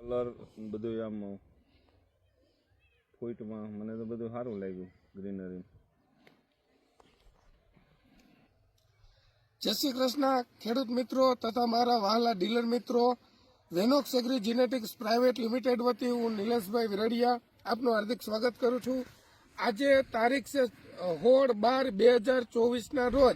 Colour બધું આમ ફૂટમાં મને તો બધું સારું લાગ્યું ગ્રીનરી. જય શ્રી કૃષ્ણ ખેડૂત મિત્રો તથા મારા વહાલા ડીલર મિત્રો. વેનોક્સ એગ્રી જીનેટિક્સ પ્રાઇવેટ લિમિટેડ વતી હું નિલેશભાઈ વિરડિયા આપનું હાર્દિક સ્વાગત કરું છું. આજે તારીખ છે 16/12/2024ના રોજ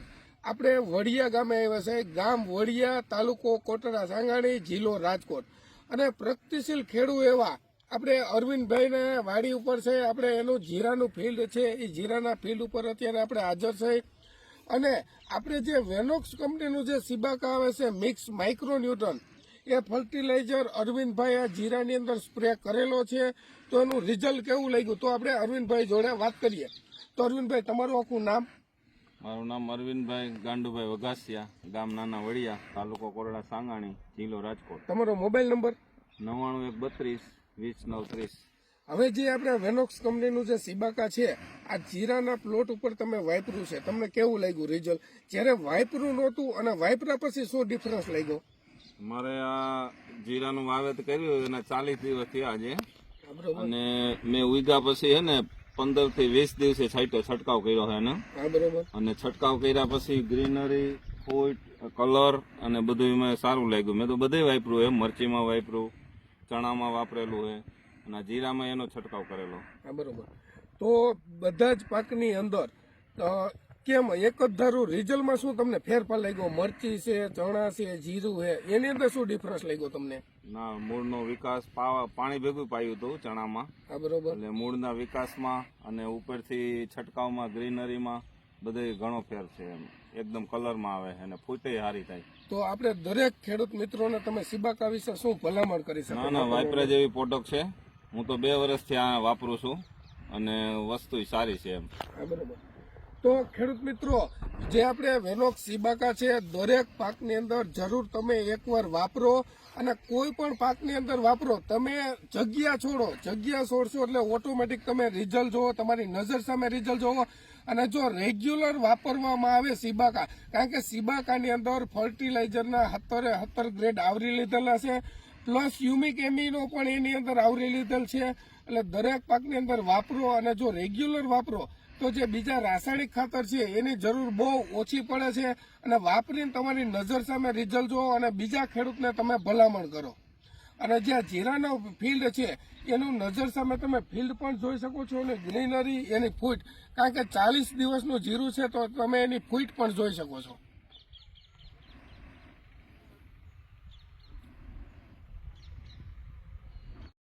આપણે વડિયા ગામે આવ્યા છે. ગામ વડિયા, તાલુકો કોટડા સાંગાણી, જિલ્લો રાજકોટ. અને પ્રગતિશીલ ખેડૂત એવા આપણે અરવિંદભાઈને વાડી ઉપર છે. આપણે એનું જીરાનું ફિલ્ડ છે, એ જીરાના ફિલ્ડ ઉપર અત્યારે આપણે હાજર છે. અને આપણે જે વેનોક્સ કંપનીનું જે સિબાકા આવે છે મિક્સ માઇક્રોન્યુટ્રન, એ ફર્ટિલાઇઝર અરવિંદભાઈ આ જીરાની અંદર સ્પ્રે કરેલો છે. તો એનું રિઝલ્ટ કેવું લાગ્યું તો આપણે અરવિંદભાઈ જોડે વાત કરીએ. તો અરવિંદભાઈ, તમારું આખું નામ? મારું નામ અરવિંદભાઈ ગાંડુભાઈ વઘાસિયા, ગામ નાના વડિયા, તાલુકો કોટડા સાંગાણી, જિલ્લો રાજકોટ. તમારો મોબાઈલ નંબર? 9912320930. હવે જે આપણે વેનોક્સ કંપનીનું જે સિબાકા છે, આ જીરાના પ્લોટ ઉપર તમે વાપર્યું છે, તમને કેવું લાગ્યું રિઝલ્ટ? જ્યારે વાપર્યું નહોતું અને વાપર્યા પછી શું ડિફરન્સ લાગ્યો? મારે આ જીરાનું વાવેતર કર્યું એના 40 દિવસ થયા છે. અને મેં ઉગ્યા પછી હે ને 15 થી 20 દિવસે છંટકાવ કર્યો છે એને. બરોબર. અને છંટકાવ કર્યા પછી ગ્રીનરી, ફૂટ, કલર અને બધું એમાં સારું લાગ્યું. મેં તો બધે વાપર્યું એમ, મરચીમાં વાપર્યું, ચણામાં વાપરેલું છે અને જીરામાં એનો છંટકાવ કરેલો. બરોબર. તો બધા જ પાકની અંદર કેમ એક જ ધારું રિઝલ્ટમાં શું તમને ફેરફાર લાગ્યો? મરચી છે, ચણા છે, જીરું છે, એની અંદર શું ડિફરન્સ લાગ્યો તમને? ના, મૂળનો વિકાસ પાણી ભેગું પાયું હતું ચણામાં. બરોબર. એટલે મૂળના વિકાસમાં અને ઉપરથી છંટકાવમાં, ગ્રીનરીમાં બધે ઘણો ફેર છે. એમ એકદમ કલરમાં આવે અને ફૂટે સારી થાય. તો આપણે દરેક ખેડૂત મિત્રોને તમે સિબાકા વિશે શું ભલામણ કરી શકો? ના, વાપરા જેવી પ્રોડક્ટ છે. હું તો 2 વર્ષથી આ વાપરું છું અને વસ્તુ સારી છે એમ. બરોબર. તો ખેડૂત મિત્રો, જે આપણે વેનોક્સ સિબાકા છે, દરેક પાકની અંદર જરૂર તમે એકવાર વાપરો. અને કોઈ પણ પાકની અંદર વાપરો, તમે જગ્યા છોડશો એટલે ઓટોમેટિક તમે રિઝલ્ટ જોવો, તમારી નજર સામે રિઝલ્ટ જોવો. અને જો રેગ્યુલર વાપરવામાં આવે સિબાકા, કારણ કે સિબાકાની અંદર ફર્ટિલાઇઝરના 17 ગ્રેડ આવરી લીધેલા છે, પ્લસ યુમિક એમિનો પણ એની અંદર આવરી લીધેલ છે. એટલે દરેક પાકની અંદર વાપરો. અને જો રેગ્યુલર વાપરો તો જે બીજા રાસાયણિક ખાતર છે એની જરૂર બહુ ઓછી પડે છે. અને વાપરીને તમારી નજર સામે રિઝલ્ટ જોવો અને બીજા ખેડૂતને તમે ભલામણ કરો. અને જ્યાં જીરાનો ફિલ્ડ છે એનું નજર સામે તમે ફિલ્ડ પણ જોઈ શકો છો અને ગ્રીનરી, એની ફૂટ, કારણ કે 40 દિવસનું જીરું છે તો તમે એની ફૂટ પણ જોઈ શકો છો.